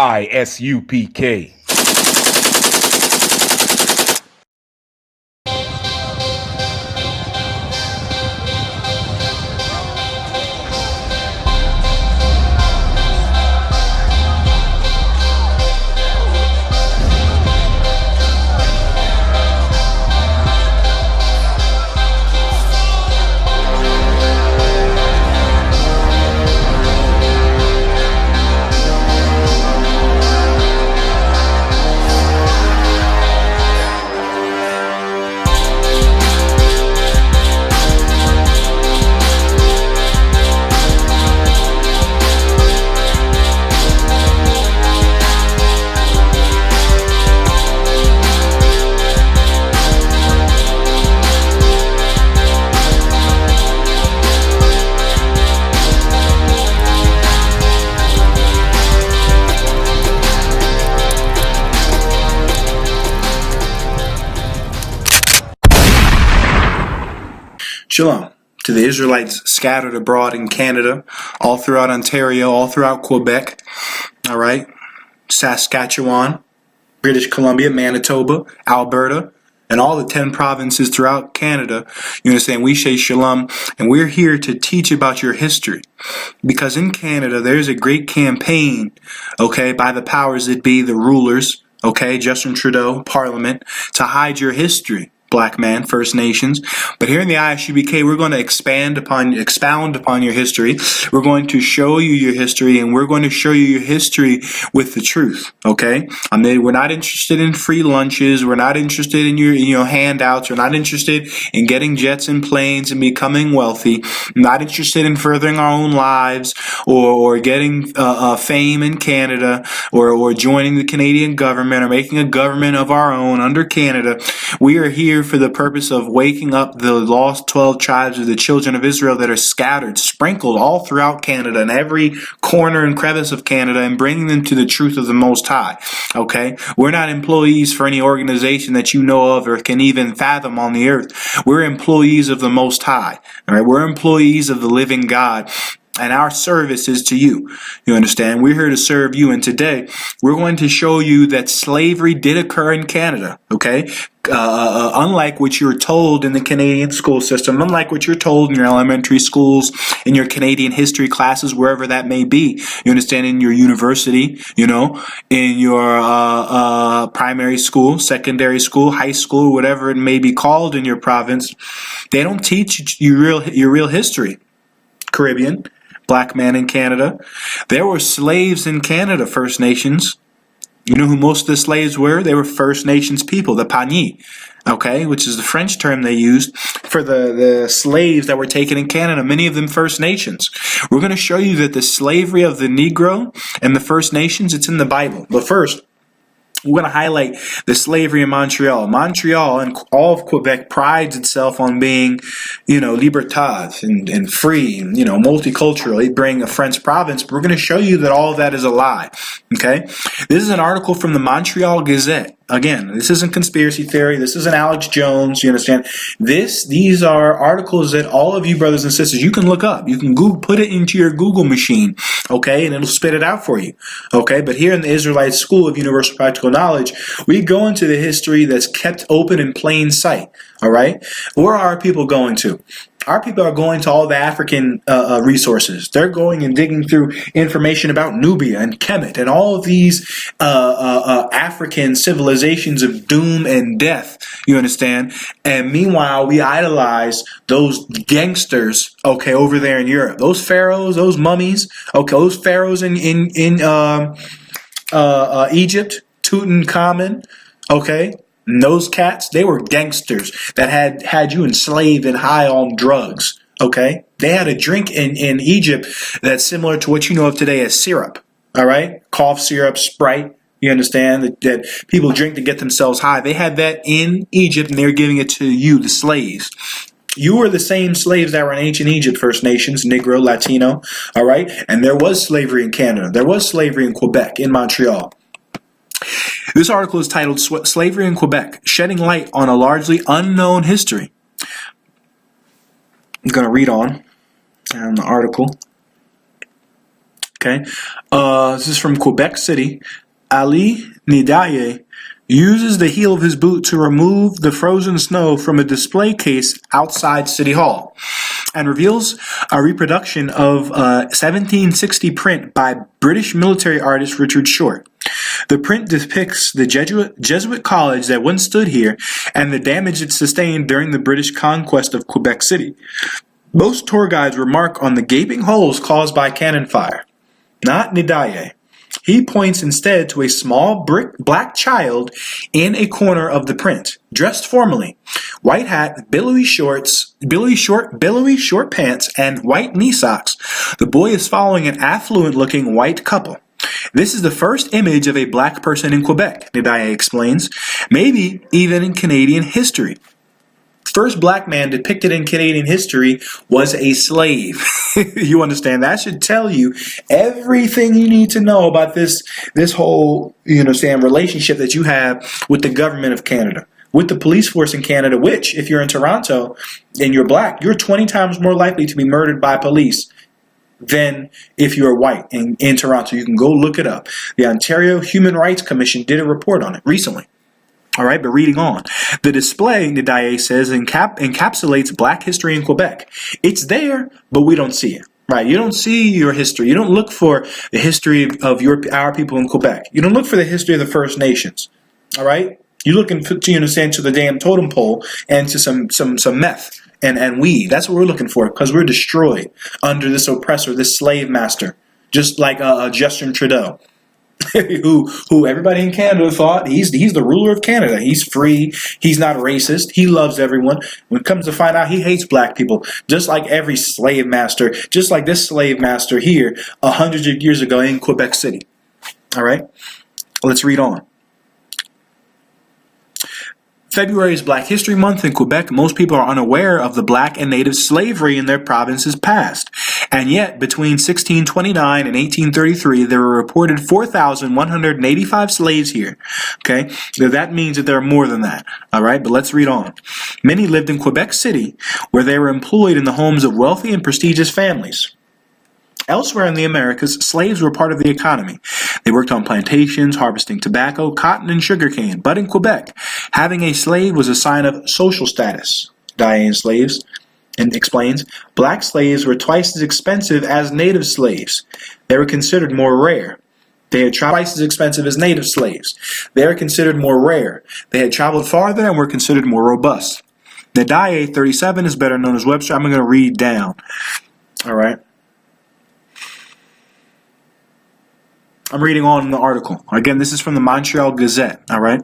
ISUPK. Shalom to the Israelites scattered abroad in Canada, all throughout Ontario, all throughout Quebec, all right, Saskatchewan, British Columbia, Manitoba, Alberta, and all the 10 provinces throughout Canada. You understand? We say shalom, and we're here to teach about your history. Because in Canada, there's a great campaign, okay, by the powers that be, the rulers, okay, Justin Trudeau, Parliament, to hide your history. Black man, First Nations. But here in the I.S.U.P.K, we're going to expound upon your history. We're going to show you your history, and we're going to show you your history with the truth. Okay? I mean, we're not interested in free lunches. We're not interested in your handouts. We're not interested in getting jets and planes and becoming wealthy. We're not interested in furthering our own lives or getting fame in Canada or joining the Canadian government or making a government of our own under Canada. We are here for the purpose of waking up the lost 12 tribes of the children of Israel that are scattered, sprinkled all throughout Canada and every corner and crevice of Canada, and bringing them to the truth of the Most High. Okay? We're not employees for any organization that you know of or can even fathom on the earth. We're employees of the Most High. All right? We're employees of the living God. And our service is to you. You understand? We're here to serve you. And today, we're going to show you that slavery did occur in Canada. Okay? Unlike what you're told in the Canadian school system, unlike what you're told in your elementary schools, in your Canadian history classes, wherever that may be. You understand? In your university, in your primary school, secondary school, high school, whatever it may be called in your province, they don't teach you your real history. Caribbean. Black man in Canada. There were slaves in Canada, First Nations. You know who most of the slaves were? They were First Nations people, the Pagny, okay, which is the French term they used for the slaves that were taken in Canada, many of them First Nations. We're going to show you that the slavery of the Negro and the First Nations, it's in the Bible. But first, we're going to highlight the slavery in Montreal. Montreal and all of Quebec prides itself on being, libertas and free and, multicultural. They bring a French province, but we're going to show you that all of that is a lie. Okay? This is an article from the Montreal Gazette. Again, this isn't conspiracy theory. This isn't Alex Jones. You understand? These are articles that all of you brothers and sisters, you can look up. You can put it into your Google machine, okay, and it'll spit it out for you, okay? But here in the Israelite School of Universal Practical Knowledge, we go into the history that's kept open in plain sight, all right? Where are our people going to? Our people are going to all the African resources. They're going and digging through information about Nubia and Kemet and all of these African civilizations of doom and death, you understand? And meanwhile, we idolize those gangsters, okay, over there in Europe. Those pharaohs, those mummies, okay, those pharaohs in Egypt, Tutankhamun, okay? And those cats, they were gangsters that had you enslaved and high on drugs, okay? They had a drink in Egypt that's similar to what you know of today as syrup, all right? Cough syrup, Sprite, you understand? That people drink to get themselves high. They had that in Egypt, and they were giving it to you, the slaves. You were the same slaves that were in ancient Egypt, First Nations, Negro, Latino, all right? And there was slavery in Canada. There was slavery in Quebec, in Montreal. This article is titled Slavery in Quebec, Shedding Light on a Largely Unknown History. I'm going to read on the article. Okay, this is from Quebec City. Ali Nidaye uses the heel of his boot to remove the frozen snow from a display case outside City Hall and reveals a reproduction of a 1760 print by British military artist Richard Short. The print depicts the Jesuit college that once stood here and the damage it sustained during the British conquest of Quebec City. Most tour guides remark on the gaping holes caused by cannon fire. Not Nidaye. He points instead to a small black child in a corner of the print, dressed formally. White hat, billowy short pants, and white knee socks. The boy is following an affluent-looking white couple. This is the first image of a black person in Quebec, Nidaye explains, maybe even in Canadian history. First black man depicted in Canadian history was a slave. You understand? That should tell you everything you need to know about this whole, relationship that you have with the government of Canada, with the police force in Canada, which, if you're in Toronto and you're black, you're 20 times more likely to be murdered by police than if you're white in Toronto. You can go look it up. The Ontario Human Rights Commission did a report on it recently. All right, but reading on. The display, Nidaye says, encapsulates black history in Quebec. It's there, but we don't see it. Right? You don't see your history. You don't look for the history of our people in Quebec. You don't look for the history of the First Nations. All right? You're looking to the damn totem pole and to some meth and weed. That's what we're looking for, because we're destroyed under this oppressor, this slave master, just like Justin Trudeau. who everybody in Canada thought he's the ruler of Canada. He's free. He's not racist. He loves everyone. When it comes to find out, he hates black people, just like every slave master, just like this slave master here 100 years ago in Quebec City. All right, let's read on. February is Black History Month in Quebec. Most people are unaware of the black and native slavery in their province's past. And yet, between 1629 and 1833, there were reported 4,185 slaves here. Okay? So that means that there are more than that. All right? But let's read on. Many lived in Quebec City, where they were employed in the homes of wealthy and prestigious families. Elsewhere in the Americas, slaves were part of the economy. They worked on plantations, harvesting tobacco, cotton, and sugarcane. But in Quebec, having a slave was a sign of social status. Diane slaves and explains, black slaves were twice as expensive as native slaves. They were considered more rare. They had traveled twice as expensive as native slaves. They were considered more rare. They had traveled farther and were considered more robust. Nidaye 37 is better known as Webster. I'm going to read down. All right. I'm reading on in the article. Again, this is from the Montreal Gazette, all right?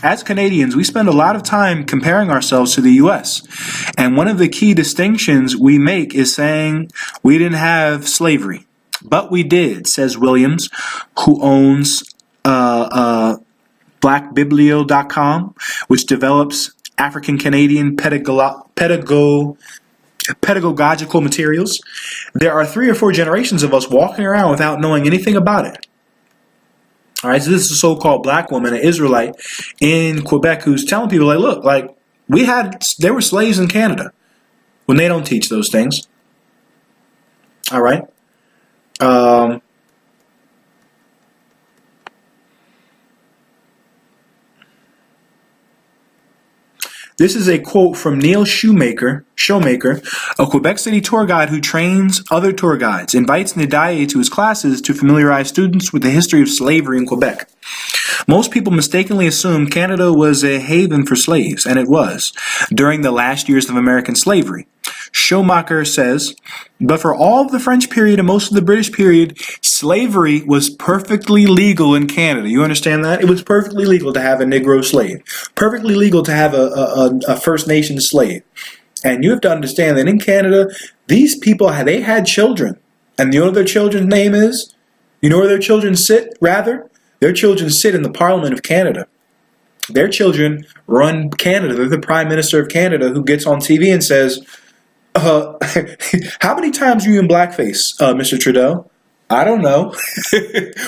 As Canadians, we spend a lot of time comparing ourselves to the U.S. And one of the key distinctions we make is saying we didn't have slavery. But we did, says Williams, who owns blackbiblio.com, which develops African-Canadian pedagogical materials. There are 3 or 4 generations of us walking around without knowing anything about it. All right, so this is a so-called black woman, an Israelite in Quebec, who's telling people, like, look, like, there were slaves in Canada, when they don't teach those things. All right. This is a quote from Neil Showmaker, a Quebec City tour guide who trains other tour guides, invites Nidaye to his classes to familiarize students with the history of slavery in Quebec. Most people mistakenly assume Canada was a haven for slaves, and it was, during the last years of American slavery. Showmaker says, but for all of the French period and most of the British period, slavery was perfectly legal in Canada. You understand that? It was perfectly legal to have a Negro slave. Perfectly legal to have a First Nation slave. And you have to understand that in Canada, these people, they had children. And you know what their children's name is? You know where their children sit, rather? Their children sit in the Parliament of Canada. Their children run Canada. They're the Prime Minister of Canada who gets on TV and says, how many times are you in blackface, Mr. Trudeau? I don't know.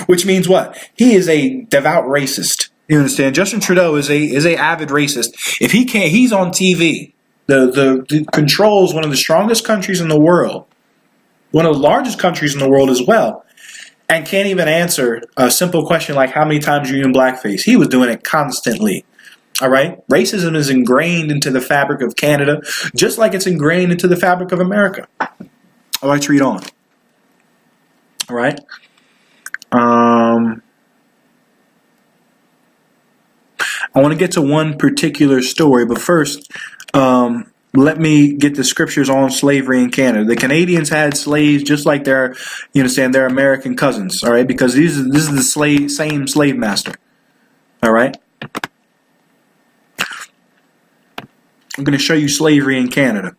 Which means what? He is a devout racist. You understand? Justin Trudeau is a avid racist. If he can't, he's on TV. The controls one of the strongest countries in the world, one of the largest countries in the world as well. and can't even answer a simple question like how many times are you in blackface. He was doing it constantly. All right? Racism is ingrained into the fabric of Canada, just like it's ingrained into the fabric of America. I'd like to read on. All right? I want to get to one particular story, but first, let me get the scriptures on slavery in Canada. The Canadians had slaves just like their, you understand, their American cousins, all right? Because this is the same slave master, all right? I'm going to show you slavery in Canada.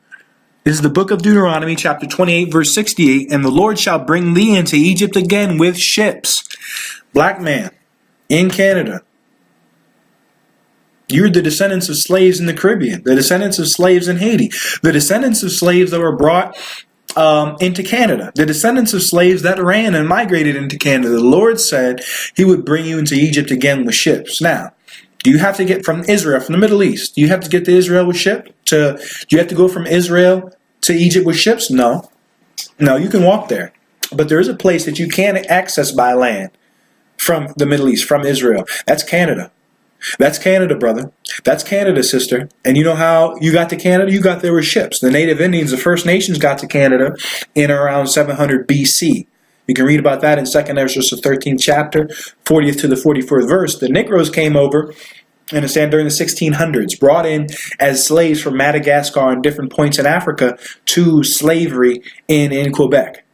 This is the book of Deuteronomy, chapter 28, verse 68. And the Lord shall bring thee into Egypt again with ships. Black man, in Canada, you're the descendants of slaves in the Caribbean, the descendants of slaves in Haiti, the descendants of slaves that were brought into Canada, the descendants of slaves that ran and migrated into Canada. The Lord said he would bring you into Egypt again with ships. Now, do you have to get from Israel, from the Middle East? Do you have to get to Israel with ships? Do you have to go from Israel to Egypt with ships? No. No, you can walk there. But there is a place that you can access by land from the Middle East, from Israel. That's Canada. That's Canada, brother. That's Canada, sister. And you know how you got to Canada? You got there with ships. The Native Indians, the First Nations, got to Canada in around 700 BC. You can read about that in 2nd Ezra, the 13th chapter, 40th to the 44th verse. The Negroes came over, understand, during the 1600s, brought in as slaves from Madagascar and different points in Africa to slavery in Quebec.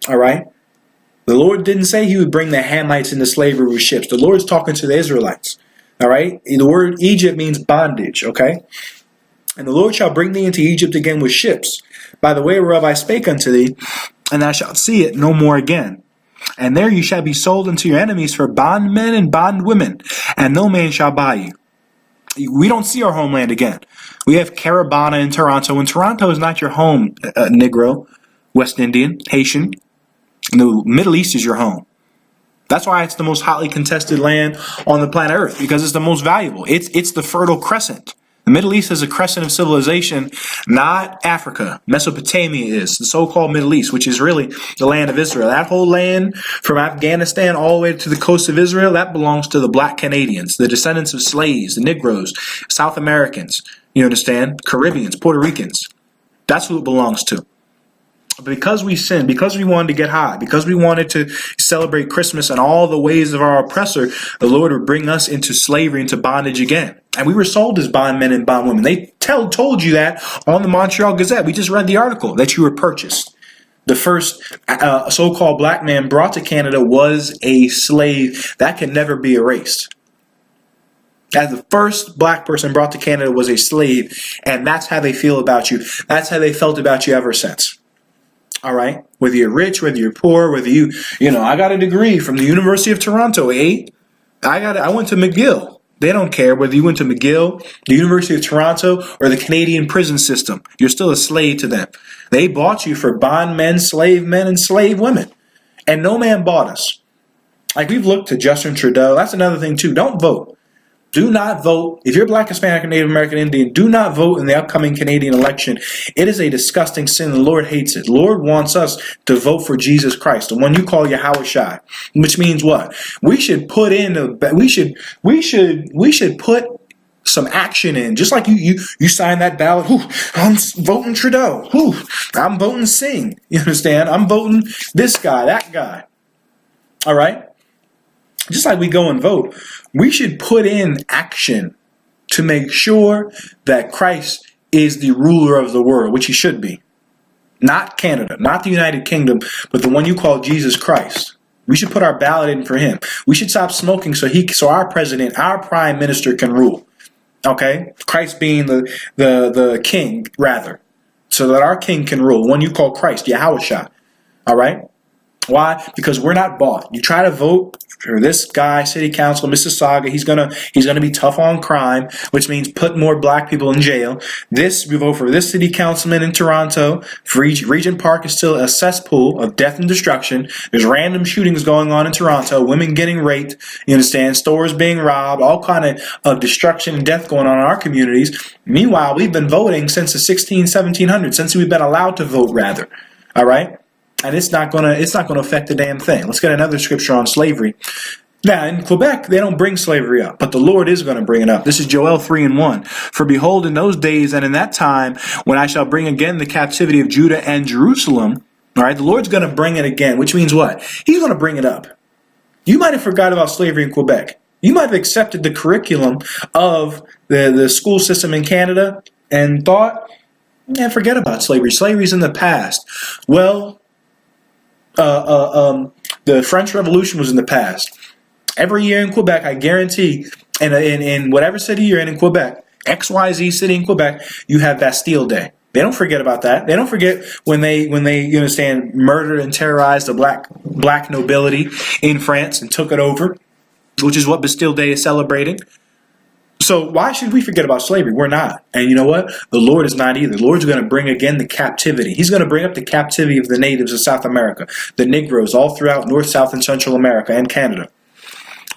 All right? The Lord didn't say he would bring the Hamites into slavery with ships. The Lord's talking to the Israelites. All right? The word Egypt means bondage, okay? And the Lord shall bring thee into Egypt again with ships, by the way whereof I spake unto thee, and thou shalt see it no more again. And there you shall be sold unto your enemies for bondmen and bondwomen, and no man shall buy you. We don't see our homeland again. We have Carabana in Toronto, and Toronto is not your home, Negro, West Indian, Haitian. The Middle East is your home. That's why it's the most hotly contested land on the planet Earth, because it's the most valuable. It's the Fertile Crescent. The Middle East is a crescent of civilization, not Africa. Mesopotamia is the so-called Middle East, which is really the land of Israel. That whole land from Afghanistan all the way to the coast of Israel, that belongs to the black Canadians, the descendants of slaves, the Negroes, South Americans, you understand, Caribbeans, Puerto Ricans. That's who it belongs to. But because we sinned, because we wanted to get high, because we wanted to celebrate Christmas and all the ways of our oppressor, the Lord would bring us into slavery, into bondage again. And we were sold as bondmen and bondwomen. They told you that on the Montreal Gazette. We just read the article that you were purchased. The first so-called black man brought to Canada was a slave. That can never be erased. As the first black person brought to Canada was a slave, and that's how they feel about you. That's how they felt about you ever since. All right, whether you're rich, whether you're poor, whether I got a degree from the University of Toronto, I went to McGill. They don't care whether you went to McGill, the University of Toronto, or the Canadian prison system. You're still a slave to them. They bought you for bondmen, slave men, and slave women. And no man bought us. Like, we've looked to Justin Trudeau. That's another thing, too. Don't vote. Do not vote. If you're Black, Hispanic, or Native American Indian, do not vote in the upcoming Canadian election. It is a disgusting sin. The Lord hates it. The Lord wants us to vote for Jesus Christ, the one you call YAHWH, which means what? We should put some action in. Just like you sign that ballot. Ooh, I'm voting Trudeau. Ooh, I'm voting Singh. You understand? I'm voting this guy, that guy. All right? Just like we go and vote, we should put in action to make sure that Christ is the ruler of the world, which he should be. Not Canada, not the United Kingdom, but the one you call Jesus Christ. We should put our ballot in for him. We should stop smoking so our president, our prime minister can rule. Okay? Christ being the king, rather. So that our king can rule, the one you call Christ, YAHWH. All right? Why? Because we're not bought. You try to vote for this guy, city council, Mississauga, he's gonna be tough on crime, which means put more black people in jail. We vote for this city councilman in Toronto. Regent Park is still a cesspool of death and destruction. There's random shootings going on in Toronto, women getting raped, you understand, stores being robbed, all kind of destruction and death going on in our communities. Meanwhile, we've been voting since the 1700s, since we've been allowed to vote, rather. All right? And it's not gonna affect the damn thing. Let's get another scripture on slavery. Now, in Quebec, they don't bring slavery up, but the Lord is going to bring it up. This is Joel 3:1. For behold, in those days and in that time, when I shall bring again the captivity of Judah and Jerusalem, all right, the Lord's going to bring it again, which means what? He's going to bring it up. You might have forgot about slavery in Quebec. You might have accepted the curriculum of the school system in Canada and thought, forget about slavery. Slavery's in the past. Well, the French Revolution was in the past. Every year in Quebec, I guarantee, in whatever city you're in Quebec, XYZ city in Quebec, you have Bastille Day. They don't forget about that. They don't forget when they you understand, murdered and terrorized the black nobility in France and took it over, which is what Bastille Day is celebrating. So why should we forget about slavery? We're not. And you know what? The Lord is not either. The Lord's going to bring again the captivity. He's going to bring up the captivity of the natives of South America, the Negroes all throughout North, South, and Central America and Canada.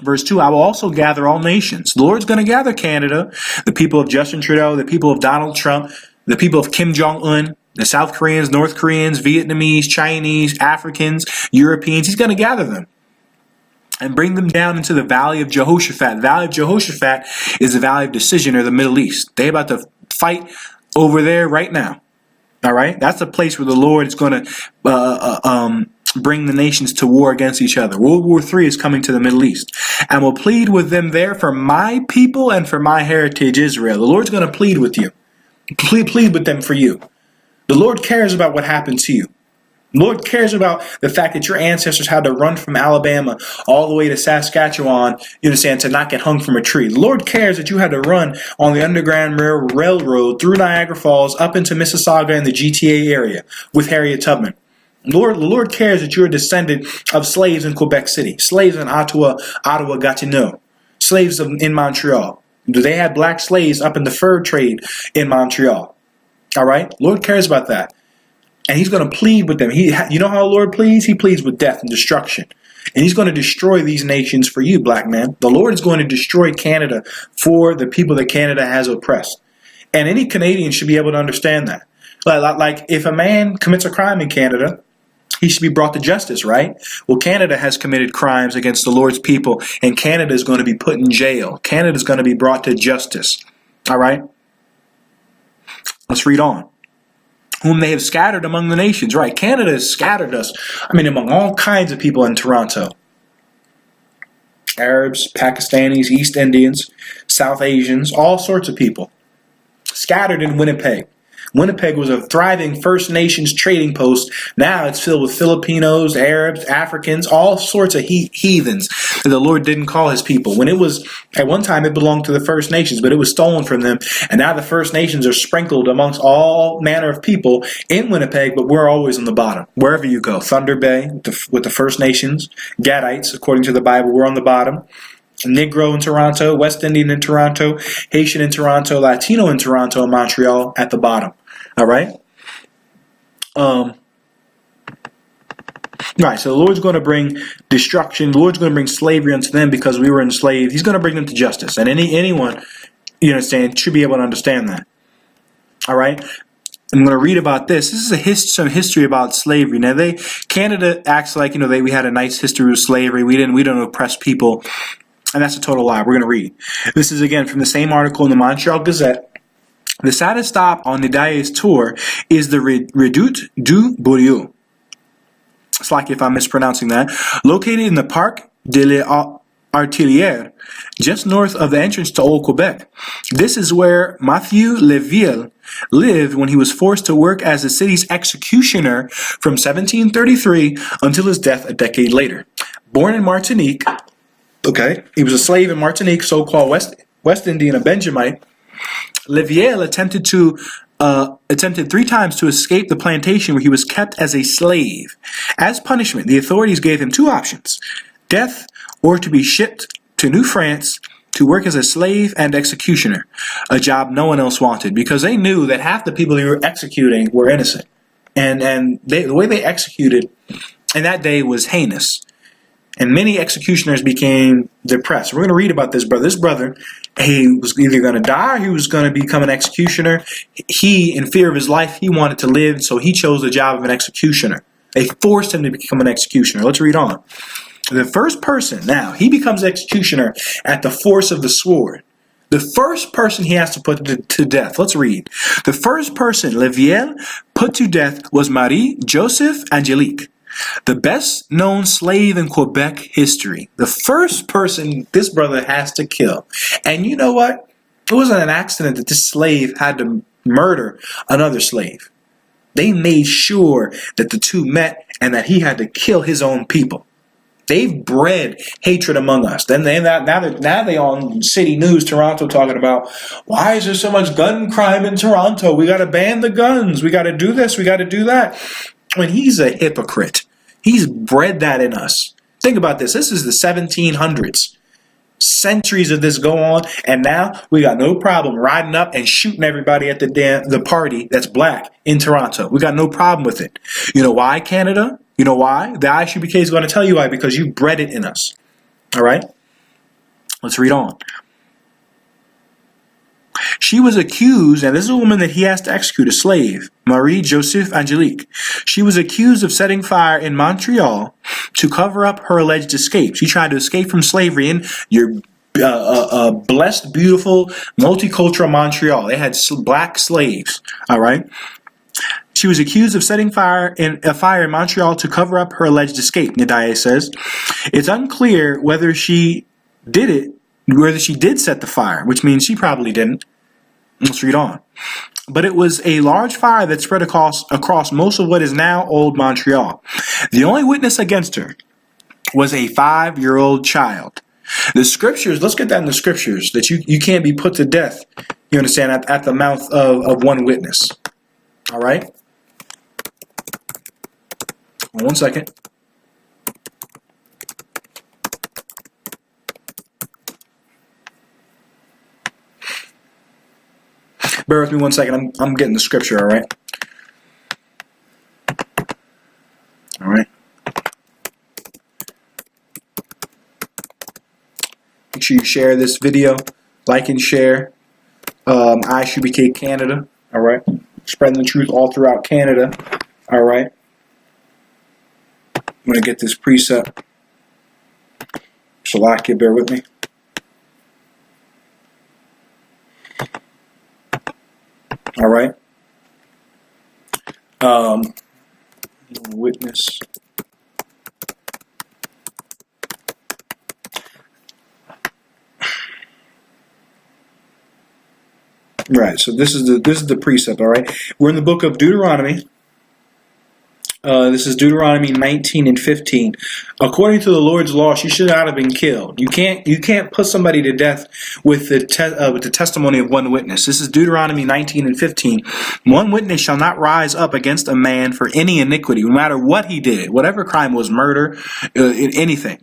Verse 2, I will also gather all nations. The Lord's going to gather Canada, the people of Justin Trudeau, the people of Donald Trump, the people of Kim Jong-un, the South Koreans, North Koreans, Vietnamese, Chinese, Africans, Europeans. He's going to gather them and bring them down into the Valley of Jehoshaphat. The Valley of Jehoshaphat is the Valley of Decision, or the Middle East. They're about to fight over there right now. All right? That's the place where the Lord is going to bring the nations to war against each other. World War III is coming to the Middle East. And will plead with them there for my people and for my heritage, Israel. The Lord's going to plead with you. Plead with them for you. The Lord cares about what happened to you. The Lord cares about the fact that your ancestors had to run from Alabama all the way to Saskatchewan, you understand, to not get hung from a tree. The Lord cares that you had to run on the Underground Railroad through Niagara Falls up into Mississauga and the GTA area with Harriet Tubman. The Lord cares that you're a descendant of slaves in Quebec City, slaves in Ottawa, Gatineau, slaves in Montreal. They had black slaves up in the fur trade in Montreal. All right? Lord cares about that. And he's going to plead with them. You know how the Lord pleads? He pleads with death and destruction. And he's going to destroy these nations for you, black man. The Lord is going to destroy Canada for the people that Canada has oppressed. And any Canadian should be able to understand that. Like if a man commits a crime in Canada, he should be brought to justice, right? Well, Canada has committed crimes against the Lord's people, and Canada is going to be put in jail. Canada is going to be brought to justice. All right? Let's read on. Whom they have scattered among the nations. Right, Canada has scattered us. Among all kinds of people in Toronto. Arabs, Pakistanis, East Indians, South Asians, all sorts of people. Scattered in Winnipeg. Winnipeg was a thriving First Nations trading post. Now it's filled with Filipinos, Arabs, Africans, all sorts of heathens that the Lord didn't call his people. When it was, at one time it belonged to the First Nations, but it was stolen from them. And now the First Nations are sprinkled amongst all manner of people in Winnipeg, but we're always on the bottom. Wherever you go, Thunder Bay with the First Nations, Gadites, according to the Bible, we're on the bottom. Negro in Toronto, West Indian in Toronto, Haitian in Toronto, Latino in Toronto, and Montreal at the bottom. All right? Right, so the Lord's going to bring destruction. The Lord's going to bring slavery unto them because we were enslaved. He's going to bring them to justice. And anyone, you understand, should be able to understand that. All right? I'm going to read about this. This is some history about slavery. Now, Canada acts like, we had a nice history with slavery. We don't oppress people. And that's a total lie. We're going to read. This is, again, from the same article in the Montreal Gazette. The saddest stop on Ndai's tour is the Redoute du Bourriou. It's like if I'm mispronouncing that. Located in the Parc de l'Artillerie, just north of the entrance to Old Quebec. This is where Mathieu Leville lived when he was forced to work as the city's executioner from 1733 until his death a decade later. Born in Martinique, he was a slave in Martinique, so-called West Indian, a Benjamite. Leviel attempted 3 times to escape the plantation where he was kept as a slave. As punishment, the authorities gave him 2 options: death or to be shipped to New France to work as a slave and executioner, a job no one else wanted because they knew that half the people they were executing were innocent. And the way they executed in that day was heinous. And many executioners became depressed. We're going to read about this brother. This brother, he was either going to die or he was going to become an executioner. He, in fear of his life, he wanted to live, so he chose the job of an executioner. They forced him to become an executioner. Let's read on. The first person, now, he becomes executioner at the force of the sword. The first person he has to put to death. Let's read. The first person Leviel put to death was Marie Joseph Angelique, the best known slave in Quebec history. The first person this brother has to kill. And you know what? It wasn't an accident that this slave had to murder another slave. They made sure that the two met and that he had to kill his own people. They've bred hatred among us. Then now they on City News Toronto talking about, why is there so much gun crime in Toronto? We got to ban the guns. We got to do this. We got to do that. When he's a hypocrite, he's bred that in us. Think about this. This is the 1700s. Centuries of this go on, and now we got no problem riding up and shooting everybody at the party that's black in Toronto. We got no problem with it. You know why, Canada? You know why? The ISUPK is going to tell you why, because you bred it in us. All right? Let's read on. She was accused, and this is a woman that he has to execute, a slave, Marie Joseph Angelique. She was accused of setting fire in Montreal to cover up her alleged escape. She tried to escape from slavery in your blessed, beautiful, multicultural Montreal. They had black slaves, all right? She was accused of setting fire in Montreal to cover up her alleged escape, Nadiah says. It's unclear whether she did set the fire, which means she probably didn't. Let's read on. But it was a large fire that spread across most of what is now old Montreal. The only witness against her was a 5-year-old child. The scriptures, let's get that in the scriptures, that you can't be put to death, you understand, at the mouth of one witness. All right? 1 second. Bear with me 1 second. I'm getting the scripture, all right? All right. Make sure you share this video. Like and share. I.S.U.P.K. Canada, all right? Spreading the truth all throughout Canada, all right? I'm going to get this precept. Shalakia, bear with me. All right. Witness. Right. So this is the precept. All right. We're in the book of Deuteronomy. This is Deuteronomy 19 and 15. According to the Lord's law, she should not have been killed. You can't put somebody to death with the testimony of one witness. This is Deuteronomy 19 and 15. One witness shall not rise up against a man for any iniquity, no matter what he did, whatever crime was, murder, anything.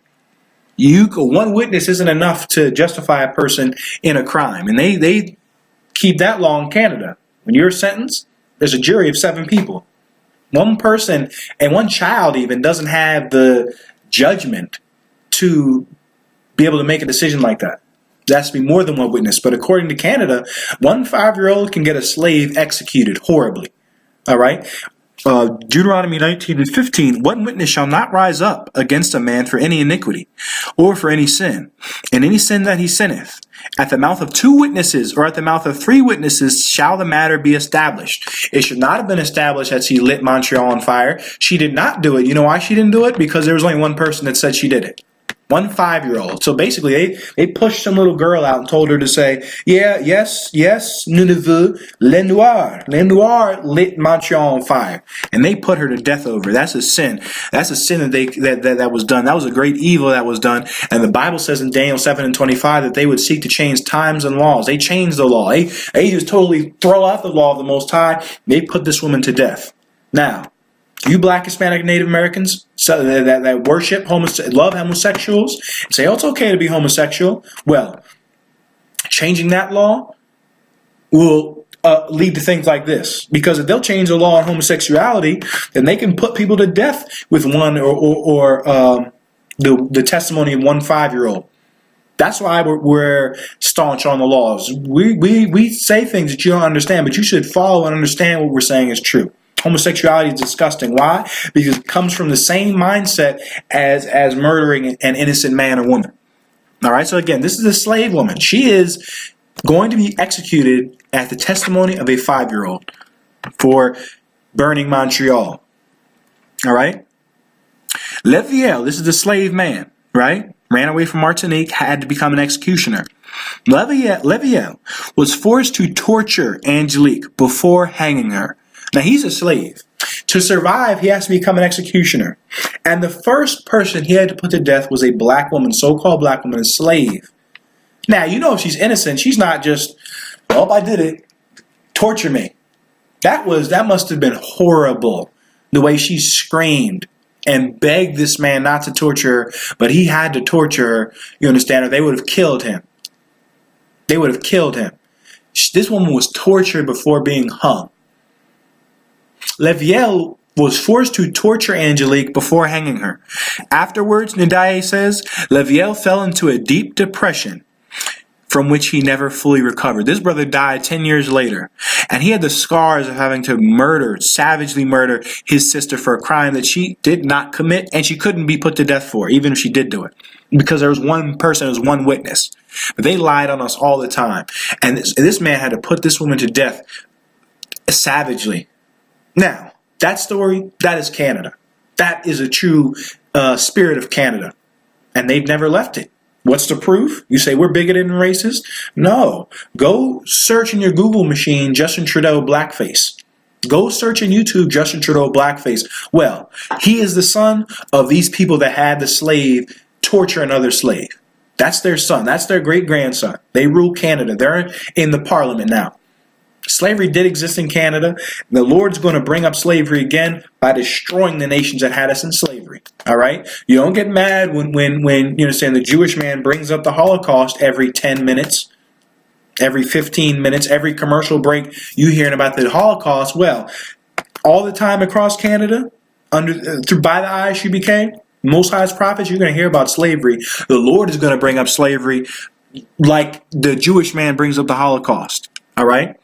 One witness isn't enough to justify a person in a crime, and they keep that law in Canada. When you're sentenced, there's a jury of 7 people. One person and one child even doesn't have the judgment to be able to make a decision like that. There has to be more than one witness. But according to Canada, one 5-year-old can get a slave executed horribly. All right? Deuteronomy 19 and 15, one witness shall not rise up against a man for any iniquity or for any sin, and any sin that he sinneth. At the mouth of 2 witnesses or at the mouth of 3 witnesses shall the matter be established. It should not have been established that she lit Montreal on fire. She did not do it. You know why she didn't do it? Because there was only one person that said she did it. One 5-year-old. So basically, they pushed some little girl out and told her to say, yes, nous ne veux, les noirs lit Montreal on fire. And they put her to death over. That's a sin. That's a sin that was done. That was a great evil that was done. And the Bible says in Daniel 7 and 25 that they would seek to change times and laws. They changed the law. They just totally throw out the law of the Most High. They put this woman to death. Now, you Black, Hispanic, Native Americans that worship, love homosexuals, and say, oh, it's okay to be homosexual. Well, changing that law will lead to things like this. Because if they'll change the law on homosexuality, then they can put people to death with one or the testimony of one 5-year-old. That's why we're staunch on the laws. We say things that you don't understand, but you should follow and understand what we're saying is true. Homosexuality is disgusting. Why? Because it comes from the same mindset as murdering an innocent man or woman. All right. So again, this is a slave woman. She is going to be executed at the testimony of a 5-year-old for burning Montreal. All right. Leviel, this is the slave man, right? Ran away from Martinique, had to become an executioner. Leviel was forced to torture Angelique before hanging her. Now, he's a slave. To survive, he has to become an executioner. And the first person he had to put to death was a black woman, so-called black woman, a slave. Now, you know if she's innocent, she's not just, oh, I did it, torture me. That must have been horrible, the way she screamed and begged this man not to torture her, but he had to torture her, you understand, or they would have killed him. They would have killed him. This woman was tortured before being hung. Leviel was forced to torture Angelique before hanging her. Afterwards, Ndiaye says, Leviel fell into a deep depression from which he never fully recovered. This brother died 10 years later, and he had the scars of having to savagely murder his sister for a crime that she did not commit, and she couldn't be put to death for, even if she did do it, because there was one person, there was one witness. But they lied on us all the time, and this man had to put this woman to death savagely. Now, that story, that is Canada. That is a true spirit of Canada, and they've never left it. What's the proof? You say we're bigoted and racist? No. Go search in your Google machine Justin Trudeau blackface. Go search in YouTube Justin Trudeau blackface. Well, he is the son of these people that had the slave torture another slave. That's their son. That's their great-grandson. They rule Canada. They're in the parliament now. Slavery did exist in Canada. The Lord's going to bring up slavery again by destroying the nations that had us in slavery. All right? You don't get mad when you understand, the Jewish man brings up the Holocaust every 10 minutes, every 15 minutes, every commercial break you hearing about the Holocaust. Well, all the time across Canada, by the I.S.U.P.K, Most High's prophets, you're going to hear about slavery. The Lord is going to bring up slavery like the Jewish man brings up the Holocaust. All right?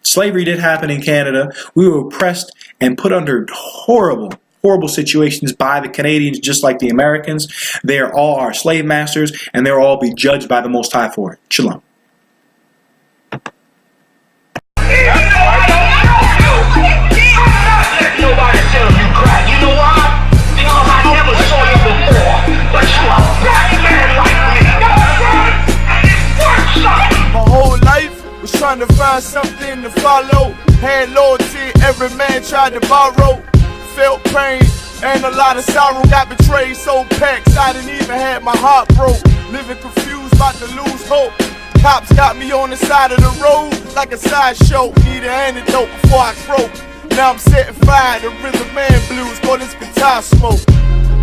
Slavery did happen in Canada. We were oppressed and put under horrible, horrible situations by the Canadians, just like the Americans. They are all our slave masters, and they'll all be judged by the Most High for it. Shalom. Trying to find something to follow, had loyalty, every man tried to borrow, felt pain and a lot of sorrow, got betrayed, sold packs, I didn't even have my heart broke, living confused, about to lose hope, cops got me on the side of the road, like a sideshow, need an antidote before I croak, now I'm setting fire to rhythm man blues, for this guitar smoke.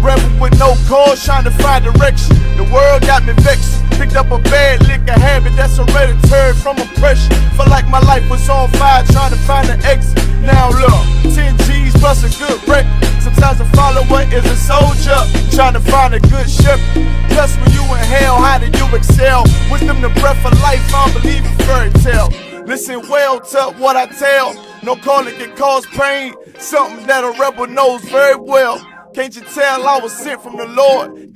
Rebel with no cause, trying to find direction. The world got me vexed. Picked up a bad liquor habit that's hereditary from oppression. Felt like my life was on fire, trying to find an exit. Now look, 10 G's plus a good wreck. Sometimes a follower is a soldier, trying to find a good shepherd. Plus when you in hell, how do you excel? Wisdom the breath of life, I don't believe in fairy tale. Listen well to what I tell. No calling can cause pain. Something that a rebel knows very well. Can't you tell I was sent from the Lord?